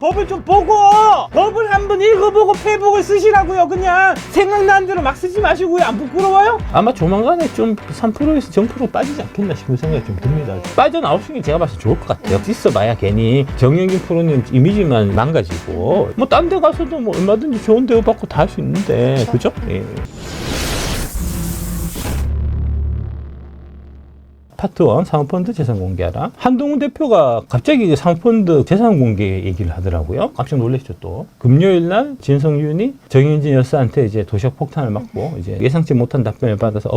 법을 좀 보고 법을 한번 읽어보고 페이북을 쓰시라고요. 그냥 생각나는 대로 막 쓰지 마시고요. 안 부끄러워요? 아마 조만간에 좀 3%에서 0% 빠지지 않겠나 싶은 생각이 좀 듭니다. 빠져나오시는 게 제가 봐서 좋을 것 같아요. 있어봐야 괜히 정영진 프로님 이미지만 망가지고 뭐 딴 데 가서도 뭐 얼마든지 좋은 대우 받고 다 할 수 있는데 그죠? 예. 파트 1 사모펀드 재산 공개하라. 한동훈 대표가 갑자기 사모펀드 재산 공개 얘기를 하더라고요. 깜짝 놀랐죠 또. 금요일 날 진성준이 정영진 여사한테 이제 도시락 폭탄을 맞고 이제 예상치 못한 답변을 받아서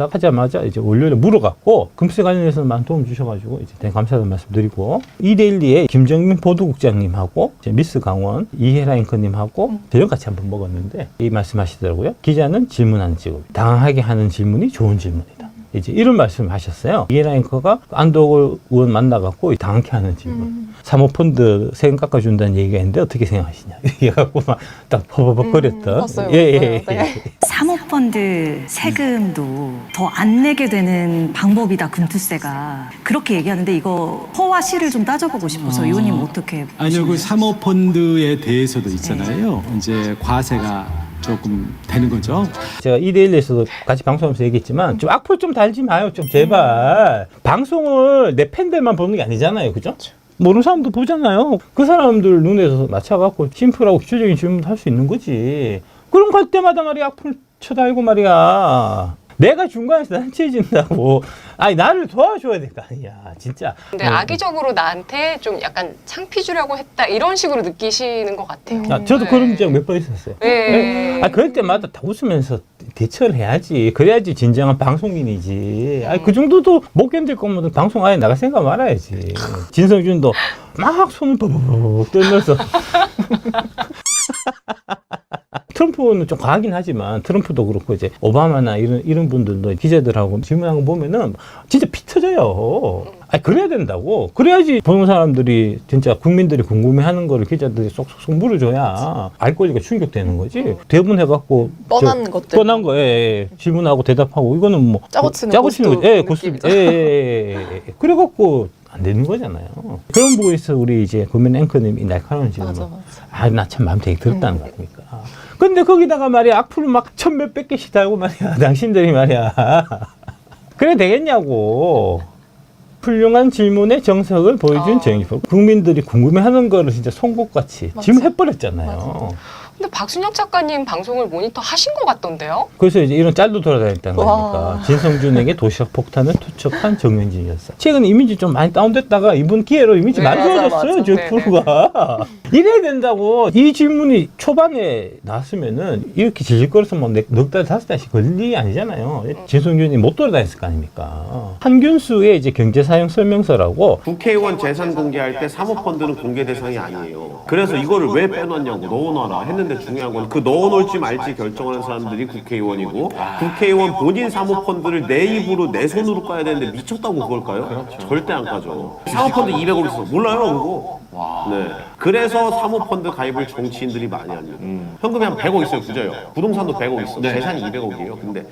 하자마자 이제 월요일에 물어갖고 금세 관련해서 많은 도움 주셔가지고 이제 대단히 감사하다는 말씀드리고 2대1리에 김정민 보도국장님하고 미스 강원 이혜라 앵커님하고 저녁 같이 한번 먹었는데 이 말씀하시더라고요. 기자는 질문하는 직업. 당황하게 하는 질문이 좋은 질문이다. 이제 이런 말씀을 하셨어요. 이해라 앵커가 안도걸 의원 만나갖고 당황케 하는 질문. 사모펀드 세금 깎아준다는 얘기가 있는데 어떻게 생각하시냐. 이래갖고 막 딱 버벅거렸던. 봤어요. 예. 사모펀드 세금도 더 안 내게 되는 방법이다, 금투세가. 그렇게 얘기하는데 이거 허와 실을 좀 따져보고 싶어서 의원님 어떻게 아니요, 그 사모펀드에 대해서도 있잖아요. 이제 과세가 조금 되는 거죠. 제가 2대1에서도 같이 방송하면서 얘기했지만 좀 악플 좀 달지 마요. 좀 제발. 방송을 내 팬들만 보는 게 아니잖아요. 그죠? 모르는 사람도 보잖아요. 그 사람들 눈에서 맞춰갖고 심플하고 기초적인 질문도 할 수 있는 거지. 그럼 갈 때마다 말이야 악플 쳐달고 말이야. 내가 중간에서 난처해진다고. 아니 나를 도와줘야 될 거 아니야 진짜. 근데 악의적으로 나한테 좀 약간 창피 주려고 했다 이런 식으로 느끼시는 것 같아요. 저도 그런 적 몇 번 있었어요. 네. 그럴 때마다 다 웃으면서 대처를 해야지. 그래야지 진정한 방송인이지. 그 정도도 못 견딜 거면 방송 아예 나갈 생각 말아야지. 진성준도 막 손을 버벅 떨면서. 트럼프는 좀 과하긴 하지만 트럼프도 그렇고 이제 오바마나 이런 분들도 기자들하고 질문한 거 보면은 진짜 피 터져요. 그래야 된다고. 그래야지 보는 사람들이 진짜 국민들이 궁금해하는 거를 기자들이 쏙쏙 물어줘야 알 권리가 충족되는 거지. 대본 해갖고 뻔한 것들. 뻔한 거에 질문하고 대답하고 이거는 뭐 짜고 치는 거지. 고스톱. 그래갖고 안 되는 거잖아요. 그런 부분에 있어서 우리 이제 고민 앵커님이 날카로운 질문. 나 참 마음 되게 들었다는 거 아닙니까? 근데 거기다가 말이야 악플을 막 1000몇백 개씩 달고 말이야 당신들이 말이야 그래 되겠냐고. 훌륭한 질문의 정석을 보여준 정의표. 국민들이 궁금해하는 거를 진짜 송곳같이 질문해버렸잖아요. 근데 박순영 작가님 방송을 모니터 하신 것 같던데요? 그래서 이제 이런 짤도 돌아다녔다는 거니까. 진성준에게 도시락 폭탄을 투척한 정영진 여사. 최근에 이미지 좀 많이 다운됐다가 이번 기회로 이미지 많이 좋아졌어요. 저 프로가. 이래야 된다고. 이 질문이 초반에 나왔으면은 이렇게 질질거려서 뭐 넉 달, 5달씩 걸릴 일이 아니잖아요. 진성준이 못 돌아다녔을 거 아닙니까. 한균수의 이제 경제사용 설명서라고. 국회의원 재산 공개할 때 사모펀드는 공개 대상이 아니에요. 그래서 이거를 왜 빼놨냐고 넣어놔라 했는데 중요한 건 그 넣어놓을지 말지 결정하는 사람들이 국회의원이고 국회의원 본인 사모펀드를 내 입으로 내 손으로 까야 되는데 미쳤다고 그걸 까요? 절대 안 까죠. 사모펀드 200억 있어. 몰라요 그거. 네. 그래서 사모펀드 가입을 정치인들이 많이 합니다. 현금이 한 100억 있어요, 그저요. 부동산도 100억 있어. 재산이 200억이에요. 근데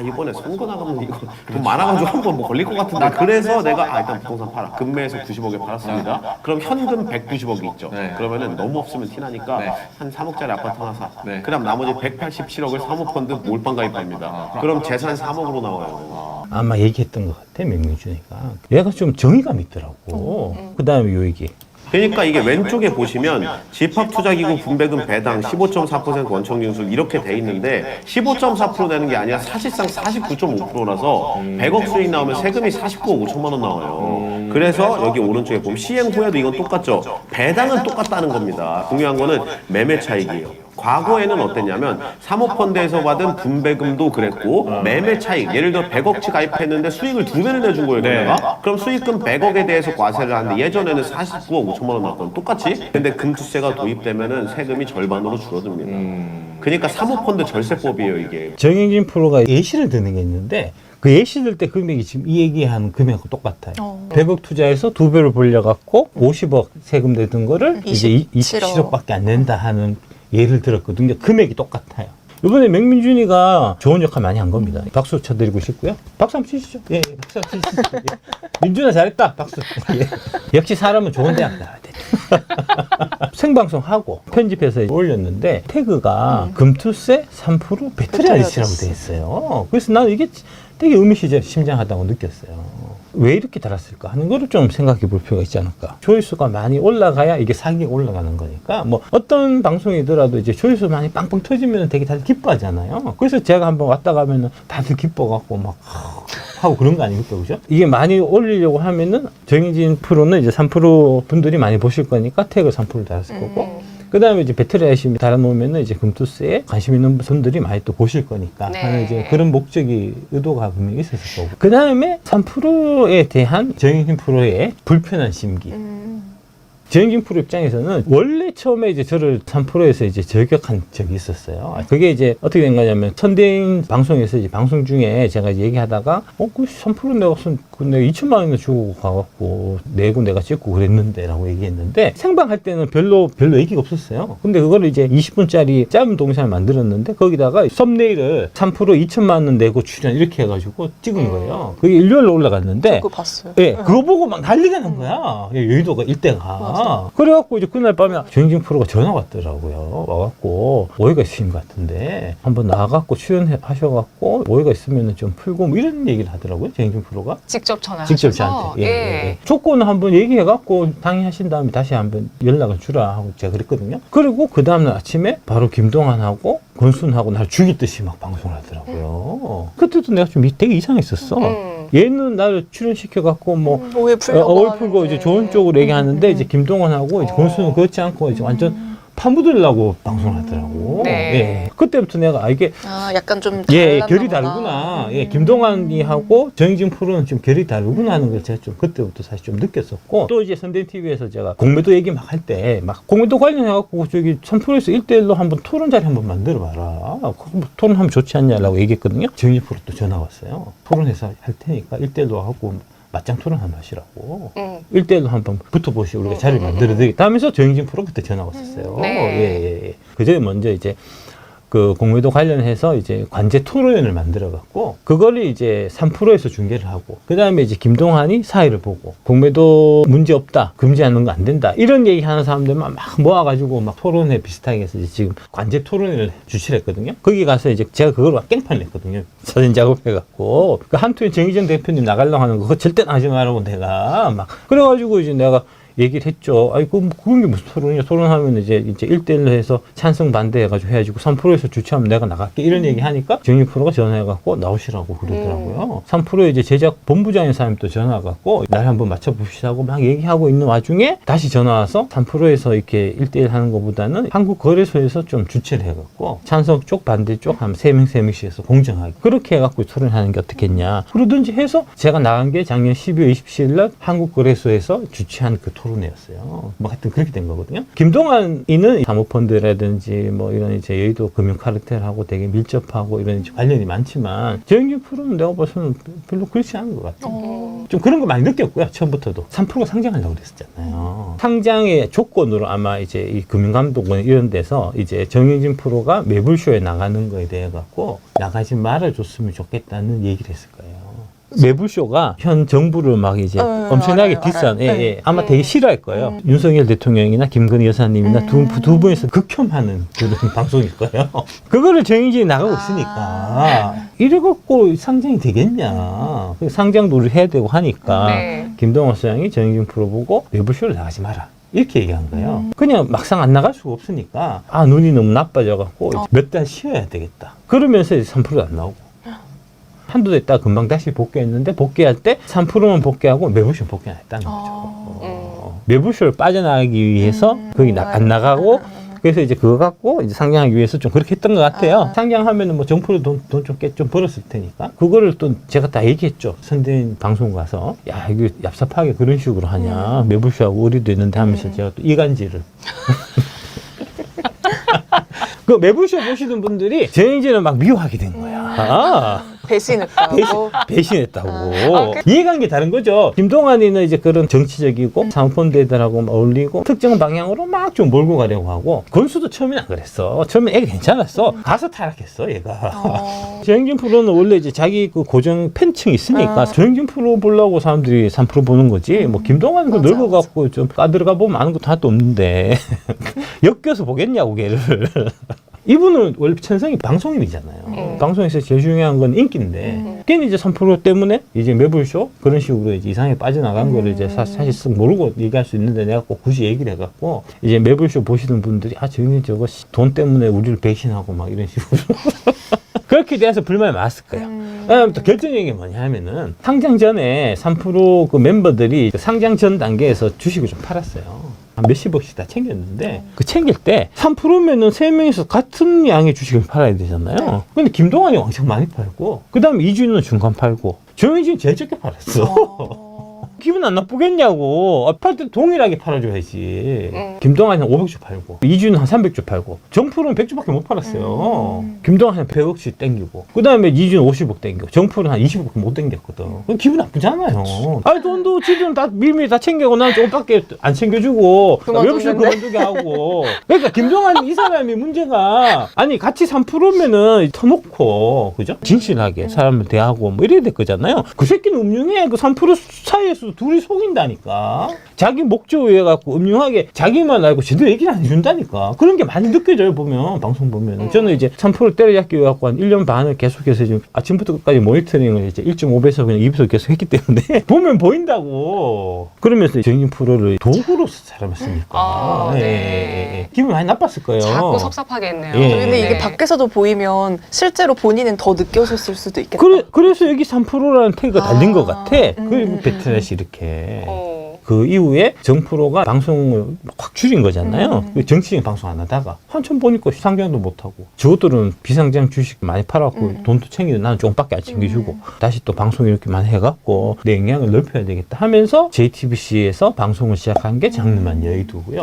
이번에 선거 나가면 이거 돈 많아가지고 한번 뭐 걸릴 것 같은데. 그래서 내가 일단 부동산 팔아. 금매에서 90억에 팔았습니다. 그럼 현금 190억이 있죠. 그러면은 너무 없으면 티나니까 한 3억짜리 아파트 하나 사. 그다음 나머지 187억을 사모펀드 몰빵 가입합니다. 그럼 재산 3억으로 나와요. 아마 얘기했던 것 같아, 명명준이가. 얘가 좀 정의감 있더라고. 그 다음에 요 얘기. 그러니까 이게 왼쪽에 보시면 집합투자기구 분배금 배당 15.4% 원청징수 이렇게 돼 있는데 15.4% 내는 게 아니라 사실상 49.5%라서 100억 수익 나오면 세금이 49억 5천만 원 나와요. 그래서 여기 오른쪽에 보면 시행 후에도 이건 똑같죠. 배당은 똑같다는 겁니다. 중요한 거는 매매 차익이에요. 과거에는 어땠냐면 사모펀드에서 받은 분배금도 그랬고 매매 차익, 예를 들어 100억치 가입했는데 수익을 2배를 내준 거예요. 내가 그럼 수익금 100억에 대해서 과세를 하는데 예전에는 49억 5천만 원 나왔거든. 똑같이. 근데 금투세가 도입되면은 세금이 절반으로 줄어듭니다. 그러니까 사모펀드 절세법이에요 이게. 정영진 프로가 예시를 드는 게 있는데 그 예시 들 때 금액이 지금 이 얘기하는 금액하고 똑같아요. 100억 투자해서 2배로 벌려갖고 50억 세금 내던 거를 이제 27억밖에 안 낸다 하는 예를 들었거든요. 금액이 똑같아요. 이번에 명민준이가 좋은 역할 많이 한 겁니다. 박수 쳐드리고 싶고요. 박수 한번 치시죠. 박수 한번 치시죠. 민준아 잘했다. 박수. 역시 사람은 좋은 대학 나와야 돼. 생방송하고 편집해서 올렸는데 태그가 금투세 3% 배터리 아저씨라고 돼 있어요. 그래서 나는 이게 되게 의미심장하다고 느꼈어요. 왜 이렇게 달았을까 하는 거를 좀 생각해 볼 필요가 있지 않을까. 조회수가 많이 올라가야 이게 사기가 올라가는 거니까 뭐 어떤 방송이더라도 이제 조회수 많이 빵빵 터지면 되게 다들 기뻐하잖아요. 그래서 제가 한번 왔다 가면은 다들 기뻐갖고 막 하고 그런 거 아닙니까? 그죠? 이게 많이 올리려고 하면은 정해진 프로는 이제 3% 분들이 많이 보실 거니까 태그 3%를 달았을 거고 그 다음에 이제 배터리 아이심 달아놓으면은 이제 금투세에 관심 있는 분들이 많이 또 보실 거니까 네. 하는 이제 그런 목적이 의도가 분명히 있었을 거고. 그 다음에 3%에 대한 정해진 프로의 불편한 심기. 정해진 프로 입장에서는 원래 처음에 이제 저를 3%에서 이제 저격한 적이 있었어요. 그게 이제 어떻게 된 거냐면 선대인 방송에서 이제 방송 중에 제가 이제 얘기하다가 그 3% 내가 내가 2천만 원이나 주고 가갖고 내고 내가 찍고 그랬는데 라고 얘기했는데 생방할 때는 별로 얘기가 없었어요. 근데 그거를 이제 20분짜리 짧은 동영상을 만들었는데 거기다가 썸네일을 3% 2천만 원 내고 출연 이렇게 해가지고 찍은 거예요. 그게 일요일로 올라갔는데 그거 봤어요. 예, 그거 보고 막 난리가 난 거야. 여의도가 일대가. 그래갖고 이제 그날 밤에 정해진 프로가 전화가 왔더라고요. 와갖고 오해가 있으신 것 같은데 한번 나가갖고 출연하셔갖고 오해가 있으면 좀 풀고 뭐 이런 얘기를 하더라고요. 정해진 프로가. 직접 전화하셔서 직접 저한테. 예. 조건을 한번 얘기해갖고 당의하신 다음에 다시 한번 연락을 주라 하고 제가 그랬거든요. 그리고 그 다음날 아침에 바로 김동완하고 권순하고 날 죽이듯이 막 방송을 하더라고요. 그때도 내가 좀 되게 이상했었어. 얘는 나를 출연시켜갖고 뭐 오해 풀려고 오해 풀고 이제 좋은 쪽으로 얘기하는데 이제 김동완하고 이제 권순은 그렇지 않고 이제 완전 파묻으려고 방송을 하더라고. 네. 예. 그때부터 내가 이게 약간 좀 예, 달랐나 결이 보다. 다르구나. 예, 김동완이하고 정해진 프로는 좀 결이 다르구나 하는 걸 제가 좀 그때부터 사실 좀 느꼈었고 또 이제 선대인 TV에서 제가 공매도 얘기 막 할 때 막 공매도 관련해갖고 저기 3%에서 1대1로 한번 토론 자리 한번 만들어봐라. 토론하면 좋지 않냐라고 얘기했거든요. 정해진 프로 또 전화 왔어요. 토론해서 할 테니까 1대1로 하고 맞짱 토론 한번 하시라고. 1대1로 한번 붙어보시고 우리가 자리를 만들어드리겠다 하면서 정해진 프로 그때 전화 왔었어요. 네. 예. 그 전에 먼저 이제 그 공매도 관련해서 이제 관제 토론회를 만들어갖고 그거를 이제 3%에서 중계를 하고 그 다음에 이제 김동완이 사회를 보고 공매도 문제 없다 금지하는 거 안 된다 이런 얘기하는 사람들만 막 모아가지고 막 토론회 비슷하게 해서 이제 지금 관제 토론회를 주최를 했거든요. 거기 가서 이제 제가 그걸 깽판을 했거든요. 사진 작업해갖고 그 한투에 정의정 대표님 나가려고 하는 거 그거 절대 하지 말라고 내가 막 그래가지고 이제 내가 얘기를 했죠. 아이, 그건 게 무슨 토론이냐. 토론하면 이제 1대1로 해서 찬성 반대해가지고 해가지고 3%에서 주최하면 내가 나갈게. 이런 얘기 하니까 정의 프로가 전화해갖고 나오시라고 그러더라고요. 3%에 이제 제작 본부장인 사람이 또 전화해갖고 날 한번 맞춰봅시다고 막 얘기하고 있는 와중에 다시 전화와서 3%에서 이렇게 1대1 하는 것보다는 한국거래소에서 좀 주최를 해갖고 찬성 쪽 반대 쪽 한 3명씩 해서 공정하게 그렇게 해갖고 토론하는 게 어떻겠냐. 그러든지 해서 제가 나간 게 작년 12월 27일 날 한국거래소에서 주최한 그 토론회였어요. 뭐 하여튼 그렇게 된 거거든요. 김동완이는 사모펀드라든지 뭐 이런 이제 여의도 금융 카르텔하고 되게 밀접하고 이런 이제 관련이 많지만 정의진 프로는 내가 봐서는 별로 그렇지 않은 것 같아요. 좀 그런 거 많이 느꼈고요. 처음부터도 3%가 상장하려고 그랬었잖아요. 상장의 조건으로 아마 이제 이 금융감독원 이런 데서 이제 정의진 프로가 매불쇼에 나가는 거에 대해 갖고 나가지 말아줬으면 좋겠다는 얘기를 했을 거예요. 매불쇼가 현 정부를 막 이제 엄청나게 알아요, 비싼, 알아요. 예. 아마 되게 싫어할 거예요. 윤석열 대통령이나 김건희 여사님이나 두 분이서 극혐하는 그런 방송일 거예요. 그거를 정의진이 나가고 있으니까 이래갖고 상장이 되겠냐. 상장도 우리 해야 되고 하니까 네. 김동완 소장이 정의진 프로 보고 매불쇼를 나가지 마라. 이렇게 얘기한 거예요. 그냥 막상 안 나갈 수가 없으니까 눈이 너무 나빠져갖고 몇 달 쉬어야 되겠다. 그러면서 이제 3%도 안 나오고. 한두 달 있다가 금방 다시 복귀했는데 복귀할 때 3%만 복귀하고 매불쇼 복귀 안 했다는 거죠. 매불쇼를 빠져나가기 위해서 거기 안 나가고 그래서 이제 그거 갖고 이제 상장하기 위해서 좀 그렇게 했던 것 같아요. 상장하면은 뭐 정프로 돈 좀 벌었을 테니까 그거를 또 제가 다 얘기했죠. 선대인 방송 가서 야 이거 얍삽하게 그런 식으로 하냐 매불쇼하고 의리도 있는데 하면서 제가 또 이간질을 그 매불쇼 보시는 분들이 정의진을 막 미워하게 된 거야. 배신했다고. 배신했다고. 아, 이해관계 다른 거죠. 김동완이는 이제 그런 정치적이고 사모펀드들하고 어울리고 특정 방향으로 막 좀 몰고 가려고 하고, 권수도 처음엔 안 그랬어. 처음엔 애가 괜찮았어. 가서 타락했어, 얘가. 조영진 프로는 원래 이제 자기 그 고정 팬층이 있으니까 조영진 프로 보려고 사람들이 3% 보는 거지. 뭐 김동완 그 늙어갖고 좀 까들어가 보면 아는 것도 하나도 없는데 엮여서 보겠냐고 걔를. 이분은 원래 천성이 방송인이잖아요. 방송에서 제일 중요한 건 인기인데, 걔는 이제 3% 때문에 이제 매불쇼 그런 식으로 이제 이상하게 빠져나간 거를 이제 사실 쓱 모르고 얘기할 수 있는데, 내가 꼭 굳이 얘기를 해갖고 이제 매불쇼 보시는 분들이 저기 저거 돈 때문에 우리를 배신하고 막 이런 식으로 그렇게 대해서 불만이 많았을 거예요. 또 결정적인 게 뭐냐 하면은, 상장 전에 3% 그 멤버들이 그 상장 전 단계에서 주식을 좀 팔았어요. 한 몇십억씩 다 챙겼는데, 그 챙길 때 3%면은 3명이서 같은 양의 주식을 팔아야 되잖아요. 근데 김동완이 왕창 많이 팔고, 그 다음에 이준은 중간 팔고, 조영진이 제일 적게 팔았어. 기분 안 나쁘겠냐고. 팔 때 동일하게 팔아줘야지. 김동완이 한 500주 팔고, 이준은 한 300주 팔고, 정프로는 100주밖에 못 팔았어요. 김동완이 한 100억씩 땡기고, 그 다음에 이준은 50억 땡기고, 정프로는 한 20억밖에 못 땡겼거든. 그럼 기분 나쁘잖아요. 아니, 돈도 지들은 다 미리미리 다 챙겨고, 난 조금밖에 안 챙겨주고, 외부실 그만두게 하고. 그러니까 김동완 이 사람이 문제가, 아니, 같이 3%면은 터놓고, 그죠? 진실하게 사람을 대하고, 뭐 이래야 될 거잖아요. 그 새끼는 음흉해. 그 3% 사이에서 둘이 속인다니까. 자기 목조에 갖고 음흉하게 자기만 알고 제대로 얘기를 안 해준다니까. 그런 게 많이 느껴져요, 보면. 방송 보면. 저는 이제 3% 때려잡기 위해 갖고 한 1년 반을 계속해서 지금 아침부터 끝까지 모니터링을 이제 1.5배속 그냥 2배속 계속 했기 때문에 보면 보인다고. 그러면서 정인 프로를 도구로 사람했으니까. 네. 기분 많이 나빴을 거예요. 자꾸 섭섭하게 했네요. 예. 근데 이게 네. 밖에서도 보이면 실제로 본인은 더 느껴졌을 수도 있겠다. 그래서 여기 3%라는 태그가 달린 것 같아. 그리고 배틀넷이 이렇게. 그 이후에 정프로가 방송을 확 줄인 거잖아요. 정치인 방송 안 하다가 한참 보니까 상장도 못하고, 저것들은 비상장 주식 많이 팔아갖고 돈도 챙기는데 나는 조금밖에 안 챙겨주고, 다시 또 방송 이렇게 많이 해갖고 내 영향을 넓혀야 되겠다 하면서 JTBC에서 방송을 시작한 게 장르만 여의도고요.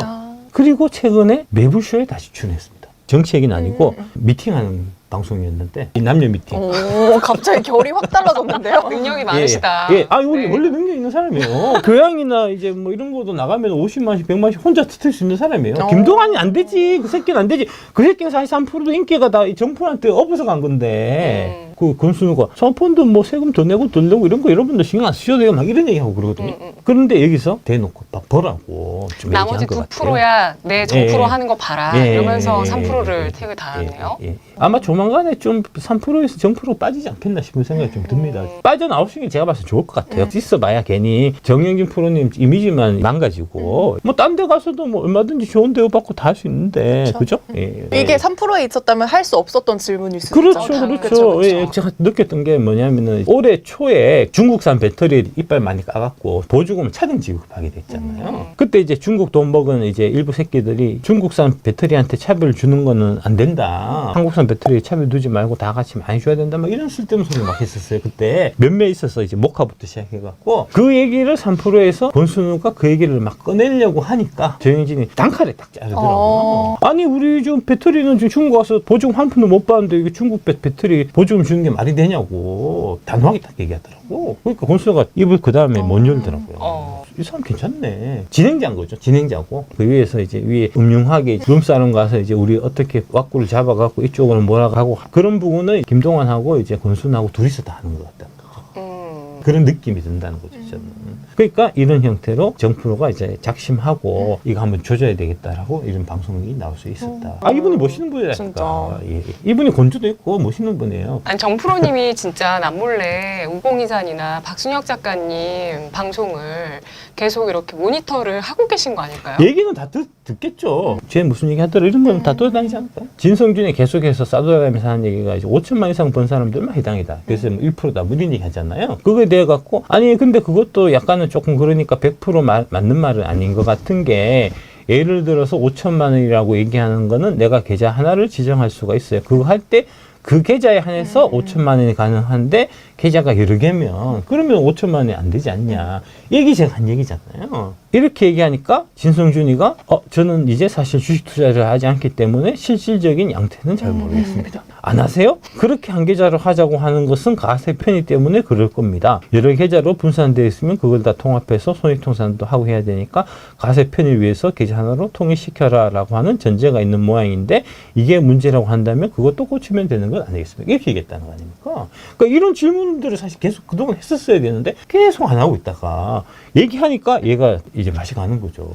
그리고 최근에 매불쇼에 다시 출연했습니다. 정치 얘기는 아니고 미팅하는 방송이었는데, 이 남녀 미팅. 오, 갑자기 결이 확 달라졌는데요? 능력이 많으시다. 예. 원래 능력 있는 사람이에요. 교양이나 이제 뭐 이런 것도 나가면 50만씩, 100만씩 혼자 틀 수 있는 사람이에요. 김동완이 안 되지. 그 새끼는 안 되지. 그 새끼는 사실 3%도 인기가 다 이 정프한테 업어서 간 건데. 그 권순우가 사모펀드 뭐 세금 더 내고 덜 내고 이런 거 여러분들 신경 안 쓰셔도 돼요. 막 이런 얘기하고 그러거든요. 그런데 여기서 대놓고 막 벌라고 좀 나머지 얘기한 것 9%야 내 정프로 하는 거 봐라. 이러면서 3%를 예, 태그 달았네요. 아마 조만간에 좀 3%에서 정프로 빠지지 않겠나 싶은 생각이 좀 듭니다. 빠져나오시는 게 제가 봐서 좋을 것 같아요. 있어봐야 괜히 정영진 프로님 이미지만 망가지고, 뭐 딴 데 가서도 뭐 얼마든지 좋은 대우 받고 다 할 수 있는데, 그죠? 이게 3%에 있었다면 할 수 없었던 질문일 수 그렇죠, 있죠. 그렇죠. 예, 제가 느꼈던 게 뭐냐면은, 올해 초에 중국산 배터리 이빨 많이 까갖고 보조금 차등 지급하게 됐잖아요. 그때 이제 중국 돈 먹은 이제 일부 새끼들이 중국산 배터리한테 차별을 주는 거는 안 된다. 한국산 배터리에 차별 두지 말고 다 같이 많이 줘야 된다. 막 이런 쓸데없는 소리 막 했었어요. 그때 몇몇 있어서 이제 목화부터 시작해갖고, 그 얘기를 3%에서 권순우가 그 얘기를 막 꺼내려고 하니까 정영진이 단칼에 딱 자르더라고요. 아니, 우리 좀 배터리는 지금 중국 와서 보조금 한 푼도 못 받는데 이게 중국 배터리 보조금 주는 게 말이 되냐고 단호하게 딱 얘기하더라고. 그러니까 권순우가 입을 그 다음에 못 열더라고요. 이 사람 괜찮네. 진행자인 거죠. 진행자고. 그 위에서 이제 위에 음흉하게 룸사롱 가서 이제 우리 어떻게 왁구를 잡아갖고 이쪽으로 몰아가고, 그런 부분을 김동완하고 이제 권순우하고 둘이서 다 하는 것 같다는 거죠. 그런 느낌이 든다는 거죠, 저는. 그러니까 이런 형태로 정프로가 이제 작심하고 이거 한번 조져야 되겠다라고 이런 방송이 나올 수 있었다. 이분이 멋있는 분이라니까. 예. 이분이 권주도 있고 멋있는 분이에요. 아니, 정프로님이 진짜 남몰래 우공이산이나 박순혁 작가님 방송을 계속 이렇게 모니터를 하고 계신 거 아닐까요? 얘기는 다 듣겠죠. 쟤 무슨 얘기 하더라 이런 거는 다 돌아다니지 않을까? 진성준이 계속해서 싸돌아가면서 하는 얘기가 이제 5천만 이상 번 사람들만 해당이다. 그래서 1%다 뭐 이런 얘기 하잖아요. 그거에 대해 갖고, 아니 근데 그것도 약간은 조금 그러니까 100% 맞는 말은 아닌 것 같은 게, 예를 들어서 5천만 원이라고 얘기하는 거는 내가 계좌 하나를 지정할 수가 있어요. 그거 할 때 그 계좌에 한해서 5천만 원이 가능한데 계좌가 여러 개면 그러면 5천만 원이 안 되지 않냐. 얘기 제가 한 얘기잖아요. 이렇게 얘기하니까 진성준이가 저는 이제 사실 주식 투자를 하지 않기 때문에 실질적인 양태는 잘 모르겠습니다. 안 하세요? 그렇게 한 계좌로 하자고 하는 것은 가세 편의 때문에 그럴 겁니다. 여러 계좌로 분산되어 있으면 그걸 다 통합해서 손익통산도 하고 해야 되니까 가세 편의 위해서 계좌 하나로 통일시켜라 라고 하는 전제가 있는 모양인데 이게 문제라고 한다면 그것도 고치면 되는 건 아니겠습니까? 이렇게 얘기했다는 거 아닙니까? 그러니까 이런 질문들을 사실 계속 그동안 했었어야 되는데 계속 안 하고 있다가 얘기하니까 얘가 이제 맛이 가는 거죠.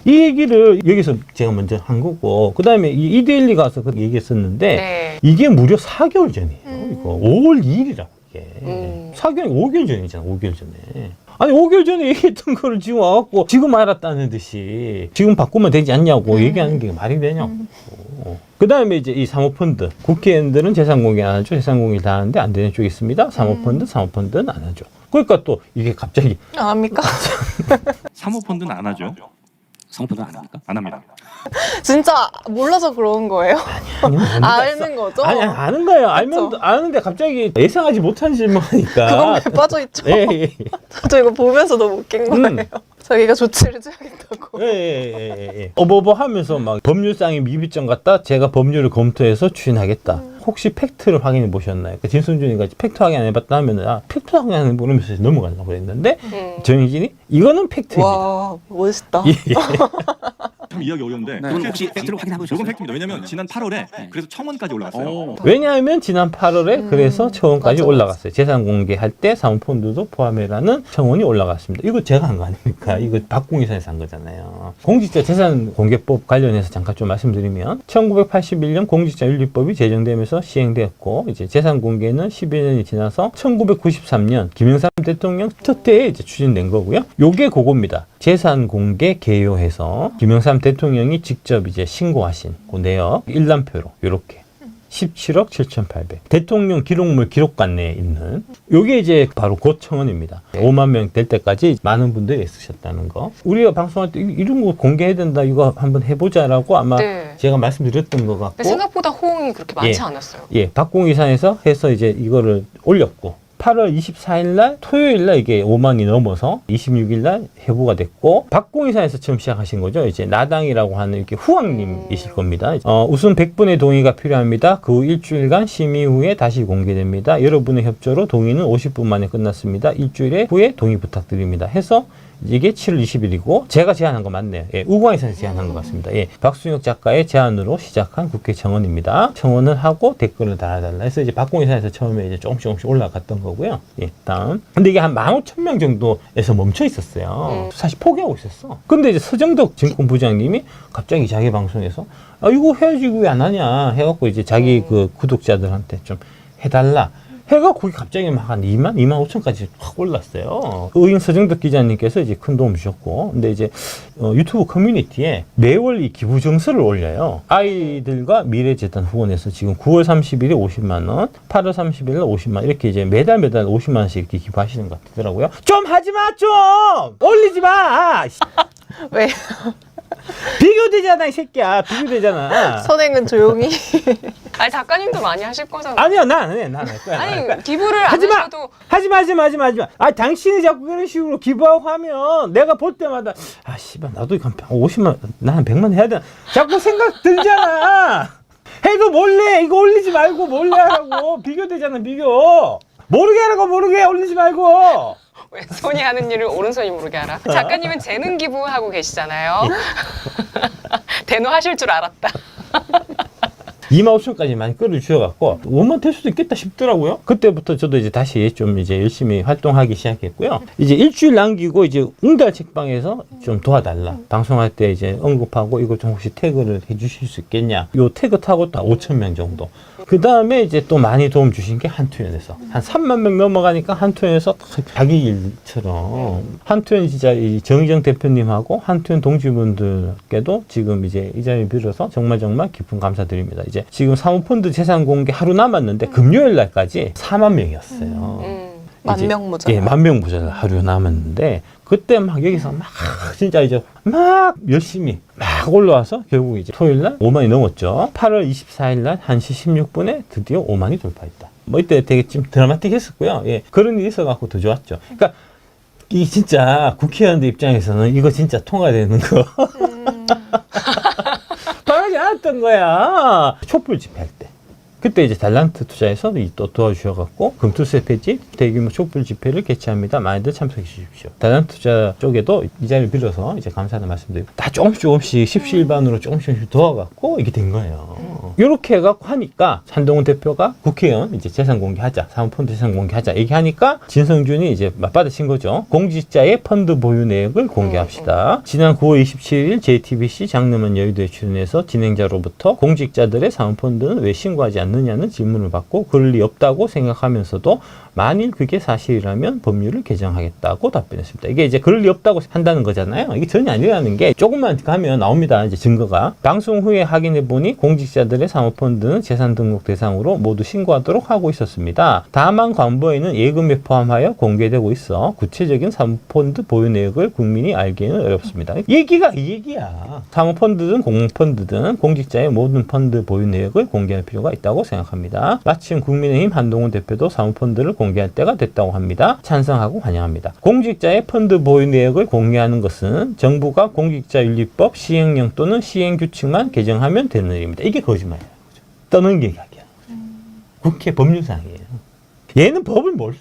이 얘기를 여기서 제가 먼저 한 거고 그 다음에 이 이데일리 가서 그렇게 얘기했었는데 네. 이게 무려 4개월 전이에요. 이거 5월 2일이라고 이게 4개월 5개월 전이잖아. 5개월 전에. 아니 5개월 전에 얘기했던 거를 지금 와갖고 지금 알았다는 듯이 지금 바꾸면 되지 않냐고 얘기하는 게 말이 되냐고. 그 다음에 이제 이 사모펀드 국회의원들은 재산 공개 안 하죠. 재산 공개 다 하는데 안 되는 쪽이 있습니다. 사모펀드는 안 하죠. 그러니까 또 이게 갑자기 안 합니까? 사모펀드는 안 하죠. 사모펀드는 안 합니까? 안 합니다. 진짜 몰라서 그런 거예요? 아니, 아는 거죠? 아니 아는 거예요. 알면 그쵸? 아는데 갑자기 예상하지 못한 질문하니까. 그건 왜 빠져있죠? 예, 예, 저 이거 보면서 너무 웃긴 거예요. 자기가 조치를 취하겠다고. 예. 어버버 하면서 막 법률상의 미비점 같다. 제가 법률을 검토해서 추진하겠다. 혹시 팩트를 확인해 보셨나요? 그러니까 진순준이가 팩트 확인 안 해봤다 하면은 팩트 확인 안 해보면서 넘어가려고 그랬는데 정희진이 이거는 팩트입니다. 와, 멋있다. 예. 참 이해하기 어려운데 그건 혹시 팩트로 확인하고 이건 있었어요? 팩트입니다. 왜냐면 지난 8월에 그래서 청원까지 올라갔어요. 왜냐하면 지난 8월에 그래서 청원까지 맞아, 올라갔어요. 재산 공개할 때 사모펀드도 포함해라는 청원이 올라갔습니다. 이거 제가 한 거 아닙니까? 이거 박공희사에서 한 거잖아요. 공직자 재산 공개법 관련해서 잠깐 좀 말씀드리면 1981년 공직자윤리법이 제정되면서 시행되었고 이제 재산 공개는 11년이 지나서 1993년 김영삼 대통령 특대에 이제 추진된 거고요. 요게 그겁니다. 재산 공개 개요해서 김영삼 대통령이 직접 이제 신고하신 그 내역 일람표로 요렇게 17억 7,800 대통령 기록물 기록관내에 있는 요게 이제 바로 그 청원입니다. 5만 명 될 때까지 많은 분들이 애쓰셨다는 거. 우리가 방송할 때 이런 거 공개해야 된다 이거 한번 해보자라고 아마 네. 제가 말씀드렸던 것 같고 생각보다 호응이 그렇게 많지 예. 않았어요. 예, 박공희사에서 해서 이제 이거를 올렸고 8월 24일 날 토요일 날 이게 5만이 넘어서 26일 날 회부가 됐고 박공희사에서 처음 시작하신 거죠. 이제 나당이라고 하는 이렇게 후왕님이실 겁니다. 우선 100분의 동의가 필요합니다. 그 후 일주일간 심의 후에 다시 공개됩니다. 여러분의 협조로 동의는 50분 만에 끝났습니다. 일주일 후에 동의 부탁드립니다. 해서 이게 7월 20일이고 제가 제안한 거 맞네요. 예, 우광에서 제안한 것 같습니다. 예, 박순혁 작가의 제안으로 시작한 국회 청원입니다. 청원을 하고 댓글을 달아달라 해서 이제 박공희사에서 처음에 이제 조금씩 올라갔던 거고요. 예, 다음. 근데 이게 한 15,000명 정도에서 멈춰 있었어요. 사실 포기하고 있었어. 근데 이제 서정덕 진권부장님이 갑자기 자기 방송에서 이거 해야지 왜 안 하냐 해갖고 이제 자기 그 구독자들한테 좀 해달라. 해가 거기 갑자기 막 한 2만 5천까지 확 올랐어요. 의인 서정덕 기자님께서 이제 큰 도움 주셨고, 근데 이제 유튜브 커뮤니티에 매월 이 기부 정서를 올려요. 아이들과 미래재단 후원에서 지금 9월 30일에 50만 원, 8월 30일에 50만 원 이렇게 이제 매달 50만 원씩 이렇게 기부하시는 것 같더라고요. 좀 하지 마, 좀 올리지 마. 왜? 비교되잖아, 이 새끼야. 비교되잖아. 선행은 조용히. 아니 작가님도 많이 하실 거잖아요. 아니야, 난 안 해. 난 안 할 거야. 아니 기부를 안 하지 마! 하셔도 하지 마. 아, 당신이 자꾸 그런 식으로 기부하고 하면 내가 볼 때마다 씨발 나도 이거 한 50만, 나 한 100만 해야 되나? 자꾸 생각 들잖아. 해도 몰래 이거 올리지 말고 몰래 하라고. 비교되잖아, 비교. 모르게 하라고, 모르게 올리지 말고. 왼손이 하는 일을 오른손이 모르게 알아. 작가님은 재능 기부하고 계시잖아요. 대노하실 줄 알았다. 2만 5천까지 많이 끌어주셔갖고 5만 될 수도 있겠다 싶더라고요. 그때부터 저도 이제 다시 좀 이제 열심히 활동하기 시작했고요. 이제 일주일 남기고 이제 웅달 책방에서 좀 도와달라. 방송할 때 이제 언급하고 이거 좀 혹시 태그를 해주실 수 있겠냐. 요 태그 타고 또 5천 명 정도. 그 다음에 이제 또 많이 도움 주신 게 한투연에서 한 3만 명 넘어가니까 한투연에서 자기 일처럼 한투연 진짜 이 정희정 대표님하고 한투연 동지분들께도 지금 이제 이 자리를 빌어서 정말 깊은 감사드립니다. 이제 지금 사모펀드 재산 공개 하루 남았는데 금요일 날까지 4만 명이었어요. 만명 모자라. 예, 10,000명 모자라 하루 남았는데 그때 막 여기서 막 진짜 이제 막 열심히 막 올라와서 결국 이제 토요일 날 5만이 넘었죠. 8월 24일 날 1시 16분에 드디어 5만이 돌파했다. 뭐 이때 되게 좀 드라마틱했었고요. 예, 그런 일이 있어갖고 더 좋았죠. 그러니까 이 진짜 국회의원들 입장에서는 이거 진짜 통과되는 거 바라지 않았던 거야. 촛불 집회할 때 그때 이제 달란트 투자에서 또 도와주셔갖고 금투세 폐지 대규모 촛불 집회를 개최합니다. 많이들 참석해 주십시오. 달란트 투자 쪽에도 이 자리를 빌어서 이제 감사하다는 말씀드리고 다 조금씩 십시일반으로 조금씩 도와갖고 이게 된 거예요. 이렇게 해갖고 하니까 한동훈 대표가 국회의원 이제 재산 공개하자, 사모펀드 재산 공개하자 얘기하니까 진성준이 이제 맞받아친 거죠. 공직자의 펀드 보유 내역을 공개합시다. 지난 9월 27일 JTBC 장르만 여의도에 출연해서 진행자로부터 공직자들의 사모펀드는 왜 신고하지 않느냐는 질문을 받고 그럴 리 없다고 생각하면서도 만일 그게 사실이라면 법률을 개정하겠다고 답변했습니다. 이게 이제 그럴 리 없다고 한다는 거잖아요. 이게 전혀 아니라는 게 조금만 가면 나옵니다. 이제 증거가. 방송 후에 확인해 보니 공직자들의 사모펀드는 재산 등록 대상으로 모두 신고하도록 하고 있었습니다. 다만 관보에는 예금에 포함하여 공개되고 있어 구체적인 사모펀드 보유 내역을 국민이 알기는 어렵습니다. 얘기가 이 얘기야. 사모펀드든 공모펀드든 공직자의 모든 펀드 보유 내역을 공개할 필요가 있다고 생각합니다. 마침 국민의힘 한동훈 대표도 사모펀드를 공개할 때가 됐다고 합니다. 찬성하고 환영합니다. 공직자의 펀드 보유 내역을 공개하는 것은 정부가 공직자윤리법 시행령 또는 시행규칙만 개정하면 되는 일입니다. 이게 거짓말이에요. 떠는 게 이야기야. 국회 법률상이에요. 얘는 법을 몰라.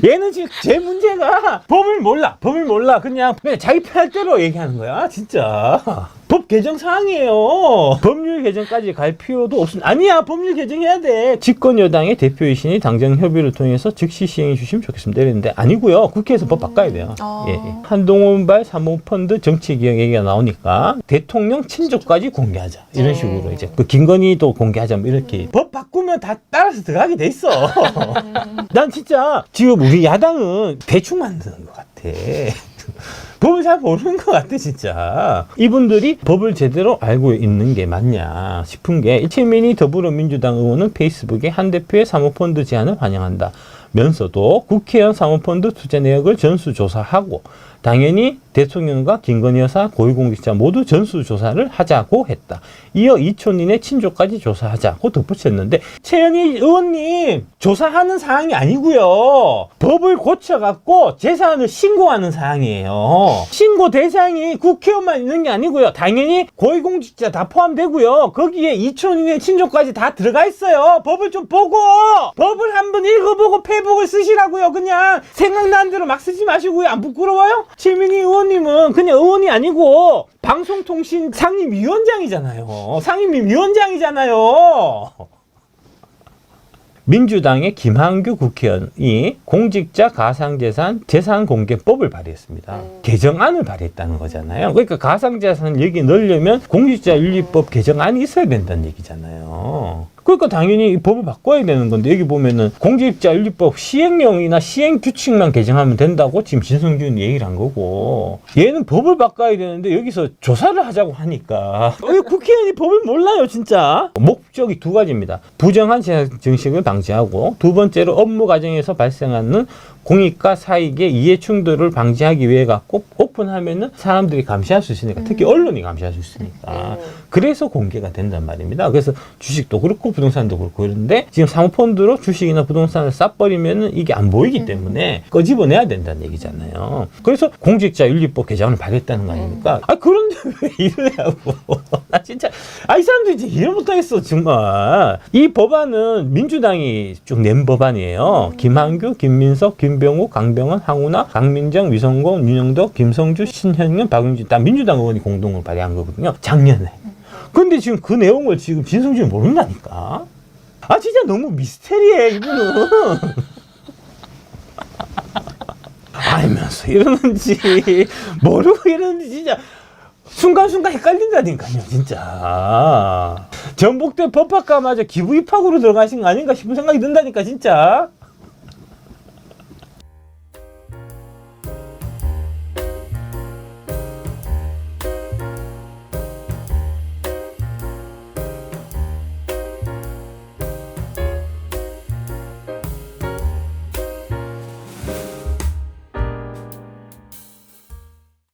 얘는 지금 제 문제가 법을 몰라. 그냥 자기 편할 대로 얘기하는 거야. 진짜. 법 개정 사항이에요. 법률 개정까지 갈 필요도 없습니다. 아니야, 법률 개정해야 돼. 집권 여당의 대표이시니 당정 협의를 통해서 즉시 시행해 주시면 좋겠습니다. 이랬는데 아니고요. 국회에서 법 바꿔야 돼요. 예. 한동훈발 사모펀드 정치개혁 얘기가 나오니까 대통령 친족까지 공개하자. 이런 식으로 이제 그 김건희도 공개하자. 뭐 이렇게 법 바꾸면 다 따라서 들어가게 돼 있어. 난 진짜 지금 우리 야당은 대충 만드는 것 같아. 법을 잘 모르는 것 같아 진짜. 이분들이 법을 제대로 알고 있는 게 맞냐 싶은 게 이채민이 더불어민주당 의원은 페이스북에 한 대표의 사모펀드 제안을 환영한다 면서도 국회의원 사모펀드 투자 내역을 전수조사하고 당연히 대통령과 김건희 여사 고위공직자 모두 전수조사를 하자고 했다. 이어 이촌인의 친족까지 조사하자고 덧붙였는데 최현희 의원님 조사하는 사항이 아니고요. 법을 고쳐갖고 재산을 신고하는 사항이에요. 신고 대상이 국회의원만 있는 게 아니고요. 당연히 고위공직자 다 포함되고요. 거기에 이촌인의 친족까지 다 들어가 있어요. 법을 좀 보고 법을 한번 읽어보고 페이북을 쓰시라고요. 그냥 생각나는 대로 막 쓰지 마시고요. 안 부끄러워요? 최민희 의원님은 그냥 의원이 아니고 방송통신 상임위원장이잖아요. 상임위원장이잖아요. 민주당의 김한규 국회의원이 공직자 가상재산 재산공개법을 발의했습니다. 개정안을 발의했다는 거잖아요. 그러니까 가상재산을 여기 넣으려면 공직자윤리법 개정안이 있어야 된다는 얘기잖아요. 그러니까 당연히 이 법을 바꿔야 되는 건데 여기 보면은 공직자윤리법 시행령이나 시행규칙만 개정하면 된다고 지금 진성준이 얘기를 한 거고 얘는 법을 바꿔야 되는데 여기서 조사를 하자고 하니까 왜 국회의원이 법을 몰라요 진짜. 목적이 두 가지입니다. 부정한 재산 증식을 방지하고 두 번째로 업무 과정에서 발생하는 공익과 사익의 이해 충돌을 방지하기 위해 갖고 오픈하면은 사람들이 감시할 수 있으니까 특히 언론이 감시할 수 있으니까 그래서 공개가 된단 말입니다. 그래서 주식도 그렇고 부동산도 그렇고 이런데 지금 사모펀드로 주식이나 부동산을 싸버리면은 이게 안 보이기 때문에 끄집어내야 된다는 얘기잖아요. 그래서 공직자윤리법 개정을 발의했다는 거 아닙니까? 아 그런데 왜 이러냐고. 나 진짜 이 사람들 이제 이해 못하겠어 정말. 이 법안은 민주당이 쭉 낸 법안이에요. 김한규, 김민석, 김병욱, 강병원, 황운하, 강민정, 위성공, 윤영덕, 김성주, 신현균, 박용진 다 민주당 의원이 공동으로 발의한 거거든요. 작년에. 근데 지금 그 내용을 지금 진성준이 모른다니까. 아 진짜 너무 미스테리해 이분은. 알면서 이러는지 모르고 이러는지 진짜 순간순간 헷갈린다니까요 진짜. 전북대 법학과마저 기부 입학으로 들어가신 거 아닌가 싶은 생각이 든다니까 진짜.